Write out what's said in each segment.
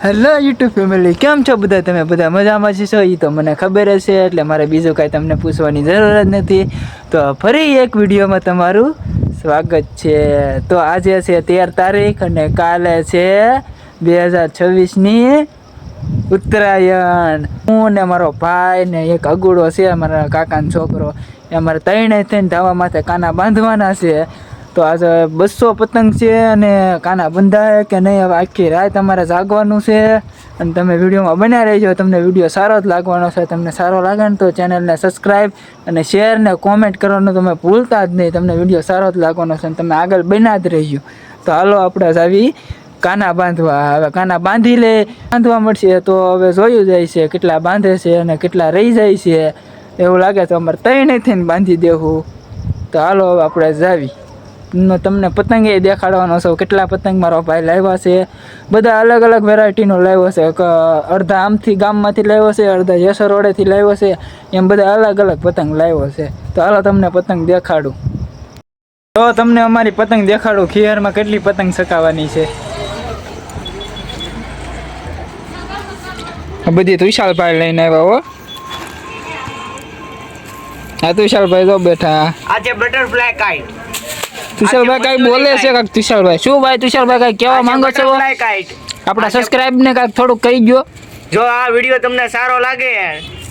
Hello YouTube family, કેમ છો બધા? તમે બધા મજામાં છો? એ તો મને ખબર જ છે, એટલે મારે બીજું કાંઈ તમને પૂછવાની જરૂર જ નથી. તો ફરી એક વિડીયોમાં તમારું સ્વાગત છે. તો આજે છે 13 તારીખ અને કાલે છે 2026ની ઉત્તરાયણ. હું ને મારો ભાઈ ને એક અગુડો છે, મારા કાકાનો છોકરો, એ અમારે ત્રણેય થઈને ધાવા માથે કાના બાંધવાના છે. તો આજે 200 પતંગ છે અને કાના બંધાય કે નહીં હવે આખી રાત અમારે જાગવાનું છે. અને તમે વિડીયોમાં બન્યા રહેજો. તમને વિડીયો સારો જ લાગવાનો છે. તમને સારો લાગે ને તો ચેનલને સબસ્ક્રાઈબ અને શેર ને કોમેન્ટ કરવાનું તમે ભૂલતા જ નહીં. તમને વિડીયો સારો જ લાગવાનો છે અને તમે આગળ બન્યા જ રહેજો. તો હાલો આપણે આવી કાના બાંધવા. હવે કાના બાંધવા મળશે તો હવે જોયું જાય છે કેટલા બાંધે છે અને કેટલા રહી જાય છે. એવું લાગે તો અમારે ત્રણેય થઈને બાંધી દેવું. તો હાલો હવે આપણે જાવી. તમને પતંગ એ દેખાડવાનો છે. કેટલા પતંગ મારો ભાઈ લાવ્યા છે, બધા અલગ અલગ વેરાયટીનો લાવ્યો છે. અડધા આમથી ગામમાંથી લાવ્યો છે, અડધા જેસર રોડેથી લાવ્યો છે, એમ બધા અલગ અલગ પતંગ લાવ્યો છે. તો હાલો તમને પતંગ દેખાડું. તો તમને અમારી પતંગ દેખાડું. ખિયારમાં કેટલી પતંગ સકાવવાની છે. બધી તુષાલભાઈ લઈને આવ્યા હો. હા તુષાલભાઈ તો બેઠા. આજે બટરફ્લાય કાઇટ. તુષાલભાઈ કઈ બોલે છે કાક? તુષાલભાઈ શું ભાઈ? તુષાલભાઈ કઈ કેવા માંગો છો? આપણા સબસ્ક્રાઇબ ને કાક થોડુંક કહી ગયો. જો આ વિડીયો તમને સારો લાગે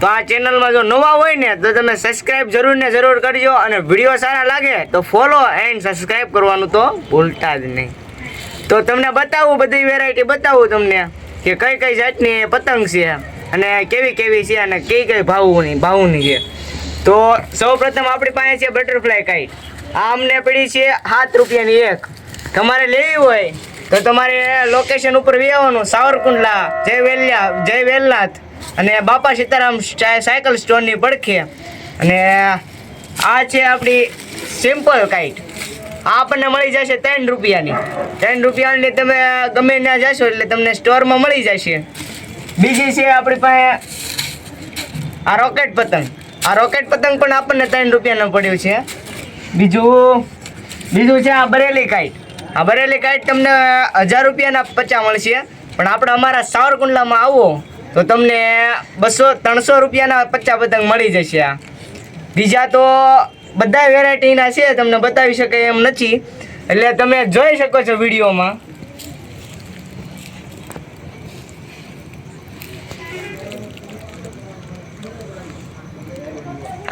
તો આ ચેનલમાં જો નવા હોય ને તો તમે સબસ્ક્રાઇબ જરૂર ને જરૂર કરજો, અને વિડીયો સારા લાગે તો ફોલો એન્ડ સબસ્ક્રાઇબ કરવાનું તો ભૂલતા જ નહીં. તો તમને બતાવું, બધી વેરાયટી બતાવું તમને કે કઈ કઈ જાતની પતંગ છે અને કેવી કેવી છે અને કઈ ભાવની છે. તો સૌપ્રથમ આપણી પાસે છે બટરફ્લાય કાઇટ. આ અમને પડી છે 7 રૂપિયાની એક. તમારે લેવી હોય તો તમારે લોકેશન ઉપર આવવાનું, સાવરકુંડલા, જય વેલનાથ અને બાપા સીતારામ સાયકલ સ્ટોરની પડખે. અને આ છે આપણી સિમ્પલ કાઇટ. આ આપણને મળી જશે 3 રૂપિયાની. 3 રૂપિયાની તમે ગમે ત્યાં જશો એટલે તમને સ્ટોરમાં મળી જશે. બીજી છે આપણી પાસે આ રોકેટ પતંગ. આ રોકેટ પતંગ પણ આપણને 3 રૂપિયાનું પડ્યું છે. બીજું છે આ બરેલી કાઇટ. આ બરેલી કાઇટ તમને 1000 રૂપિયાના 50 મળશે, પણ આપણે અમારા સાવરકુંડલામાં આવો તો તમને 200-300 રૂપિયાના 50 પતંગ મળી જશે. આ બીજા તો બધા વેરાયટીના છે, તમને બતાવી શકે એમ નથી, એટલે તમે જોઈ શકો છો વિડીયોમાં.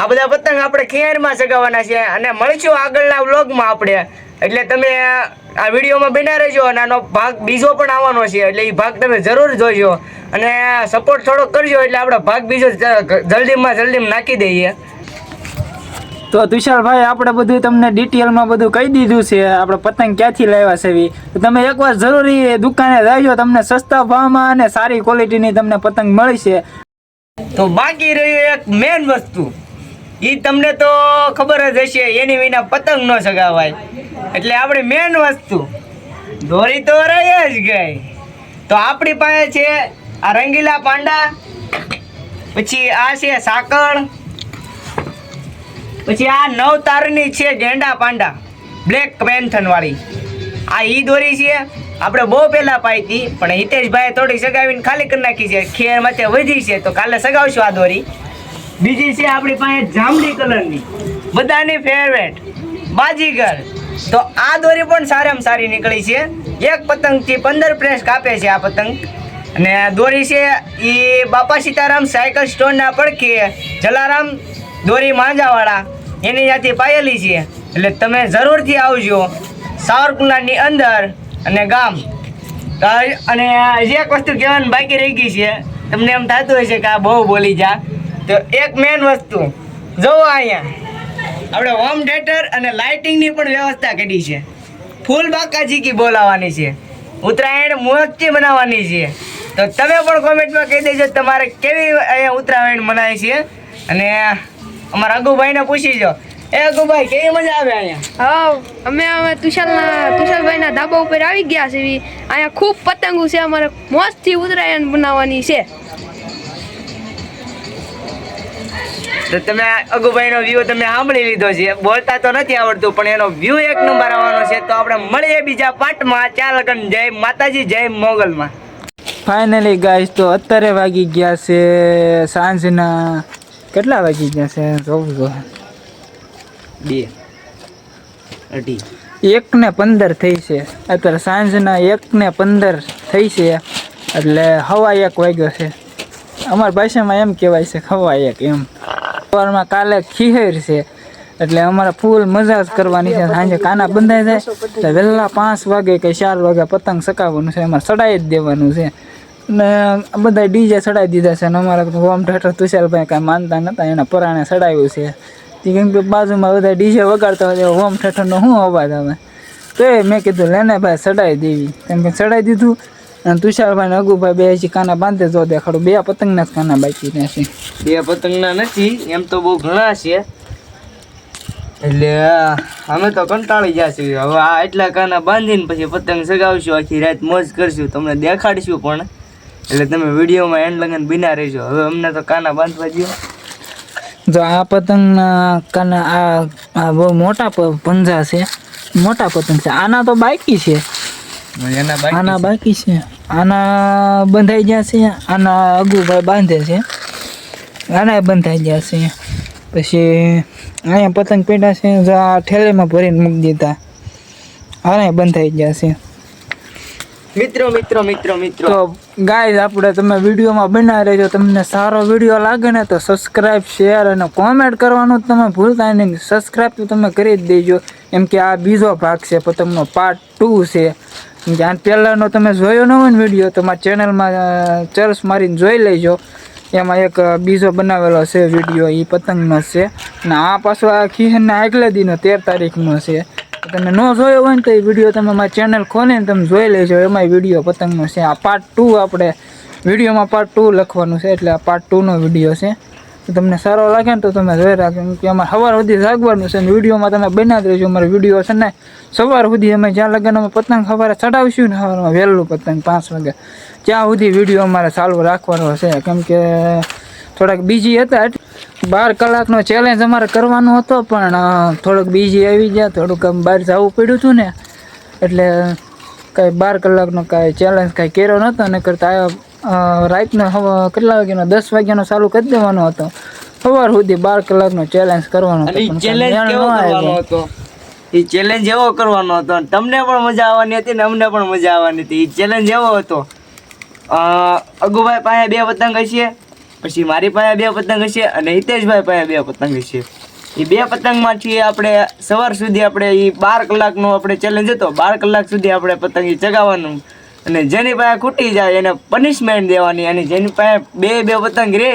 આ બધા પતંગ આપણે ખેરમાં સગાવવાના છે અને મળીશું આગળના વ્લોગમાં આપણે. એટલે તમે આ વિડીયોમાં બન્યા રહેજો અને આનો ભાગ બીજો પણ આવવાનો છે, એટલે એ ભાગ તમે જરૂર જોજો અને સપોર્ટ થોડો કરજો, એટલે આપણે ભાગ બીજો જલ્દીમાં નાખી દઈએ. તો તુષારભાઈ આપણે બધું તમને ડિટેલમાં બધું કહી દીધું છે. આપણે પતંગ ક્યાંથી લાવ્યા છે તો તમે એકવાર જરૂરી દુકાને જજો. તમને સસ્તા ભાવમાં અને સારી ક્વોલિટીની તમને પતંગ મળી છે. તો બાકી રહ્યું એક મેન વસ્તુ, એ તમને તો ખબર જ હશે, એની વિના પતંગ ન સગાવાય. એટલે આપણી મેન વસ્તુ દોરી તો રહી જ ગઈ. તો આપણી પાસે છે આ રંગીલા પાંડા, પછી આ છે સાકળ, પછી આ 9 તારની છે ગેંડા પાંડા બ્લેક પેન્થન વાળી. આ ઈ દોરી છે આપણે બહુ પહેલા પાઈ હતી, પણ હિતેશભાઈ થોડી સગાવીને ખાલી કરી નાખી છે. ખેર માથે વધી છે તો કાલે સગાવશું આ દોરી. બીજી છે આપણી પાસે જાંબલી કલરની, બધાની ફેવરેટ બાજીગર. તો આ દોરી પણ સારામાં સારી નીકળી છે. એક પતંગથી 15 પ્રેસ કાપે છે આ પતંગ. અને દોરી છે એ બાપા સીતારામ સાયકલ સ્ટોરના પડખે જલારામ દોરી માંજાવાળા એની ત્યાંથી પાયેલી છે. એટલે તમે જરૂરથી આવજો સાવરકુંડલાની અંદર અને ગામ. અને હજી એક વસ્તુ કહેવાની બાકી રહી ગઈ છે. તમને એમ થતું હશે કે આ બહુ બોલી જા, તો એક મેન વસ્તુ જોવો, અહીંયા આપણે હોમ થિયેટર અને લાઇટિંગની પણ વ્યવસ્થા કરી છે. ફૂલ બાકાજી બોલાવવાની છે, ઉત્તરાયણ મોજથી બનાવવાની છે. તો તમે પણ કોમેન્ટમાં કહી દેજો તમારે કેવી અહીંયા ઉત્તરાયણ મનાય છે. અને અમારા અગુભાઈને પૂછીજો. અગુભાઈ કેવી મજા આવે અહીંયા? હા, અમે તુષારભાઈના ધાબા ઉપર આવી ગયા છે. અહીંયા ખૂબ પતંગો છે, અમારે મોજથી ઉત્તરાયણ બનાવવાની છે. તો તમે અગુભાઈનો વ્યૂ તમે સાંભળી લીધો છે. બોલતા તો નથી આવડતું, પણ એનો વ્યૂ એક નંબર આવવાનો છે. તો આપણે મળીએ બીજા પાર્ટમાં. ચાલ લગન, જય માતાજી, જય મોગલમાં. ફાઇનલી ગાઈસ તો અત્યારે વાગી ગયા છે સાંજના કેટલા વાગી ગયા છે જોવું જો 2:30 1:15 થઈ છે અત્યારે સાંજના 1:15 થઈ છે એટલે 1:15 વાગ્યો છે અમારી ભાષામાં એમ કહેવાય છે 1:15 એમ સવારમાં કાલે ખીહેર છે એટલે અમારે ફૂલ મજા જ કરવાની છે સાંજે કાના બંધાઈ જાય એટલે વહેલા 5 વાગે કે 4 વાગે પતંગ ચકાવવાનું છે અમારે ચડાવી જ દેવાનું છે ને બધા ડીજે ચડાવી દીધા છે અને અમારા હોમ થિયેટર તુષારભાઈ કાંઈ માનતા નહોતા એના પરાણે ચડાવ્યું છે કેમ કે બાજુમાં બધા ડીજે વગાડતા હોય હોમ થિયેટરનો શું અવાજ આવે તો મેં કીધું લેને ભાઈ ચડાવી દેવી કેમ કે ચડાવી દીધું અને તુષારભાઈ ને અગુભાઈ બે હજી કાના બાંધે જો દેખાડું 2 પતંગના જ કાના બાકી છે 2 પતંગના નથી એમ તો બહુ ઘણા છે એટલે અમે તો કંટાળી ગયા છીએ હવે આ એટલા કાના બાંધીને પછી પતંગ ચગાવશું આખી રાત મોજ કરશું તમને દેખાડશું પણ એટલે તમે વિડીયોમાં એન્ડ લગન બિના રહેજો હવે અમને તો કાના બાંધવા દો જો આ પતંગના કાના આ બહુ મોટા પંજા છે મોટા પતંગ છે આના તો બાકી છે આના બાકી છે આના બંધાઈ ગયા છે આના અગુભાઈ બાંધે છે આના બંધાઈ ગયા છે પછી અહીંયા પતંગ પેટા છે જો આ ઠેલીમાં ભરીને મૂકી દીધા આના બંધાઈ ગયા છે મિત્રો તો ગાઈઝ આપણે તમે વિડીયોમાં બનાવી રહેજો તમને સારો વિડીયો લાગે ને તો સબસ્ક્રાઈબ શેર અને કોમેન્ટ કરવાનું તમે ભૂલતા નહીં સબસ્ક્રાઈબ તો તમે કરી જ દેજો એમ કે આ બીજો ભાગ છે પતંગનો પાર્ટ 2 છે કેમ કે આ પહેલાંનો તમે જોયો ન હોય ને વિડીયો તો મારા ચેનલમાં ચર્ચ મારીને જોઈ લેજો એમાં એક બીજો બનાવેલો છે વિડીયો એ પતંગનો છે અને આ પાછો આ ખીહરના આગલા દીનો 13 તારીખનો છે તમે ન જોયો હોય ને તો એ વિડીયો તમે મારી ચેનલ ખોલીને તમે જોઈ લેજો એમાં વિડીયો પતંગનો છે આ પાર્ટ 2 આપણે વિડીયોમાં પાર્ટ 2 લખવાનું છે એટલે આ પાર્ટ 2નો વિડીયો છે તો તમને સારો લાગે ને તો તમે જોઈ રાખો કેમ કે અમારે સવાર સુધી જાગવાનું છે અને વિડીયોમાં તમે બનાવી દેજો અમારો વિડીયો છે ને સવાર સુધી અમે જ્યાં લગન અમે પતંગ સવારે ચડાવીશું ને સવારમાં વહેલું પતંગ 5 વાગે ત્યાં સુધી વિડીયો અમારે ચાલુ રાખવાનો છે કેમ કે થોડાક બીજી હતા 12 કલાકનો ચેલેન્જ અમારે કરવાનો હતો પણ થોડુંક બીજી આવી ગયા થોડુંક આમ બહાર જવું પડ્યું હતું ને એટલે કાંઈ 12 કલાકનો કાંઈ ચેલેન્જ કાંઈ કર્યો નહોતો ને કરતા રાતનો કેટલા વાગ્યાનો 10 વાગ્યાનો ચાલુ કરી દેવાનો હતો સવાર સુધી 12 કલાકનો ચેલેન્જ કરવાનો હતો એ ચેલેન્જ એવો કરવાનો હતો તમને પણ મજા આવવાની હતી ને અમને પણ મજા આવવાની હતી એ ચેલેન્જ એવો હતો અગુભાઈ પાસે 2 પતંગ હશે પછી મારી પાસે 2 પતંગ હશે અને હિતેશભાઈ પાસે 2 પતંગ હશે એ 2 પતંગમાંથી આપણે સવાર સુધી આપણે એ 12 કલાકનો આપણે ચેલેન્જ હતો 12 કલાક સુધી આપણે પતંગ ચગાવવાનું અને જેની પાસે ખૂટી જાય એને પનિશમેન્ટ દેવાની અને જેની પાસે 2 પતંગ રહે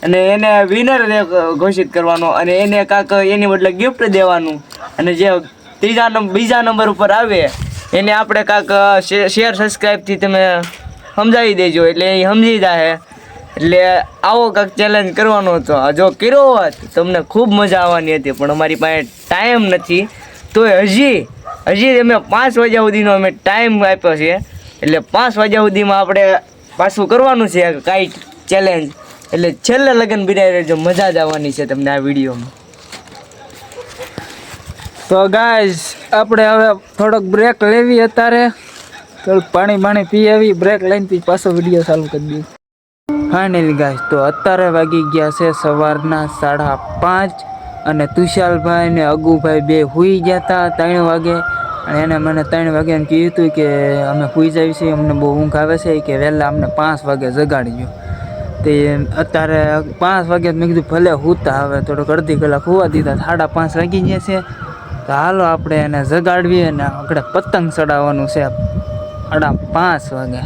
અને એને વિનર ઘોષિત કરવાનો અને એને કાંક એની બદલે ગિફ્ટ દેવાનું અને જે બીજા નંબર ઉપર આવે એને આપણે કાંક શેર સબસ્ક્રાઈબથી તમે સમજાવી દેજો એટલે એ સમજી જાય એટલે આવો કાંક ચેલેન્જ કરવાનો હતો જો કર્યો હોત તમને ખૂબ મજા આવવાની હતી પણ અમારી પાસે ટાઈમ નથી તો હજી અમે 5 વાગ્યા સુધીનો અમે ટાઈમ આપ્યો છે એટલે 5 વાગ્યા સુધીમાં આપણે પાછું કરવાનું છે કાંઈ ચેલેન્જ એટલે છેલ્લે લગન બિરાઈ રહેજો મજા જ આવવાની છે તમને આ વિડીયોમાં તો ગાઈઝ આપણે હવે થોડોક બ્રેક લેવી અત્યારે થોડુંક પાણી પી આવી બ્રેક લઈને પછી પાછો વિડીયો ચાલુ કરી દઈએ ફાઇનલી ગાઈઝ તો અત્યારે વાગી ગયા છે સવારના 5:30 અને તુષારભાઈ ને અગુભાઈ બે સૂઈ ગયા હતા 3 વાગે અને એને મને 3 વાગે એમ કીધું હતું કે અમે સૂઈ જઈએ છીએ અમને બહુ ઊંઘ આવે છે કે વહેલા અમને 5 વાગે જગાડી તે અત્યારે 5 વાગે મેં કીધું ભલે સૂતા હવે થોડોક અડધી કલાક સુવા દીધા 5:30 વાગી ગયા છે તો હાલો આપણે એને જગાડવીએ અને આપણે પતંગ ચડાવવાનું છે 5:30 વાગે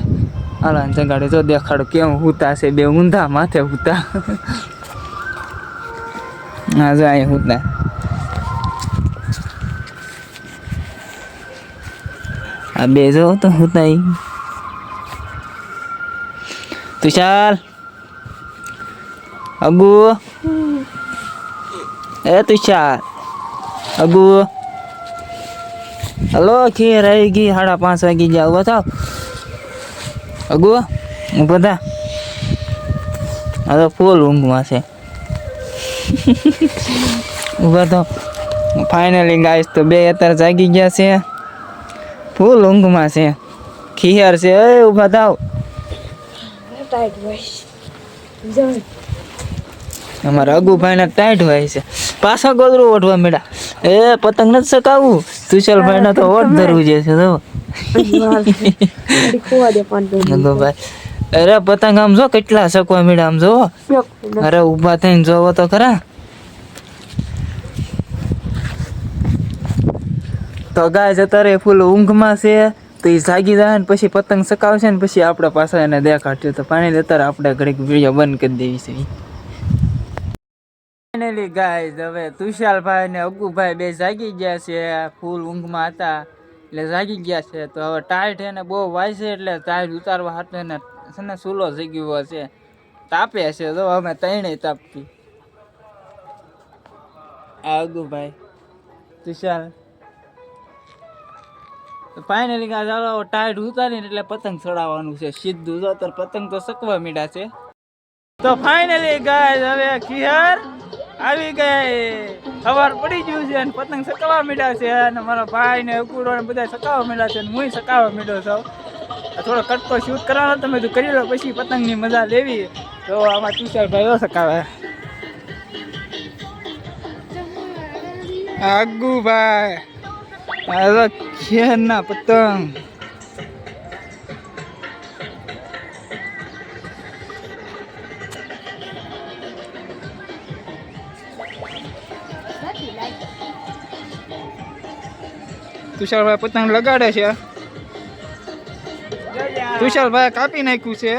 હાલો જગાડી તો દેખાડો કેવું સૂતા છે બે ઊંધા માથે સૂતા હા જાય સૂતા આ બે જો તો સૂતા તુષાર અગુ એ તુષાર અગુ હલો ખીર આવી ગઈ 5:30 વાગી ગયા ઉભા થાવ અગુ ઊભા થા આ તો ફૂલ ઊંઘમાં છે ઊભા થાવ ફાઇનલી ગાઈસ તો બે અત્યારે જાગી ગયા છે ફૂલ ઊંઘમાં છે ખીર છે એ ઊભા થાવ ટાઈટ હોય જણ અમારા અગુભાઈ ને ટાઈટ હોય છે પાછા ગોદરું ઓઢવા મેળા એ પતંગ નથી સકાવું તુષારભાઈ ને તો ઓઢ ધરવું છે તો ખોવા દે પાંચ અગુભાઈ અરે પતંગ આમ જો કેટલા સકવા મેળા આમ જોવો અરે ઊભા થઈને જોવો તો ખરા તો ગાય જતા રે ફૂલ ઊંઘમાં છે તો એ જાગી જાય ને પછી પતંગ સકાવશે ને પછી આપણે પાછા એને દેખાડશે તો પાણી લેતા આપણે ઘડીક વિડીયો બંધ કરી દેવી છે ફાઇનલી ગાઈઝ હવે તુષારભાઈ ને અગુભાઈ બે જાગી ગયા છે ફૂલ ઊંઘમાં હતા એટલે જાગી ગયા છે તો હવે ટાઈટ એને બહુ વાય છે એટલે ટાઈટ ઉતારવા હાટે એને છે ને સૂલો જગ્યો છે તાપે છે તો અમે ત્રણેય તાપતી આ અગુભાઈ તુષાર ફાઇનલી ચાલો ટાઈટ ઉતારીને એટલે પતંગ ચડાવવાનું છે સીધું જો તો પતંગ તો સકવા મીડા છે તો ફાઇનલી ગાઈઝ હવે ખીહર આવી ગઈ સવાર પડી ગયું છે અને પતંગ સકાવા મીડા છે અને મારા ભાઈ ને અકુડો ને બધા સકાવા મીડા છે અને હું સકાવા મીડો છું થોડો કટકો શૂટ કરવાનો તમે તો કરી લો પછી પતંગની મજા લેવી તો આમાં તુષારભાઈ સકાવે અગુભાઈ આ ખેરના પતંગ તુષારભાઈ પતંગ લગાડે છે તુષારભાઈ કાપી નાખ્યું છે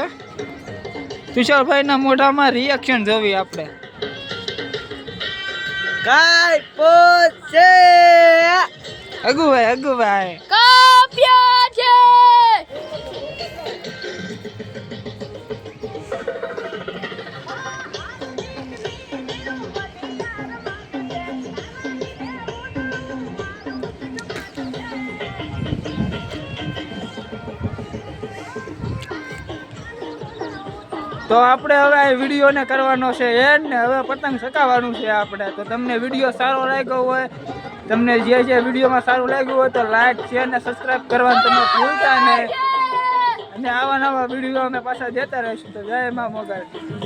તુષારભાઈ ના મોઢામાં રિએક્શન જોવી આપણે કાઈ પોસે અગુભાઈ કાપ્યા છે તો આપણે હવે આ વિડીયોને કરવાનો છે એન્ડ ને હવે પતંગ સકાવવાનું છે આપણે તો તમને વિડીયો સારો લાગ્યો હોય તમને જે વિડીયોમાં સારું લાગ્યું હોય તો લાઈક શેર ને સબસ્ક્રાઇબ કરવાનું તમે ભૂલતા નહીં અને આવા નવા વિડીયો અમે પાછા દેતા રહીશું તો જય મા મોગલ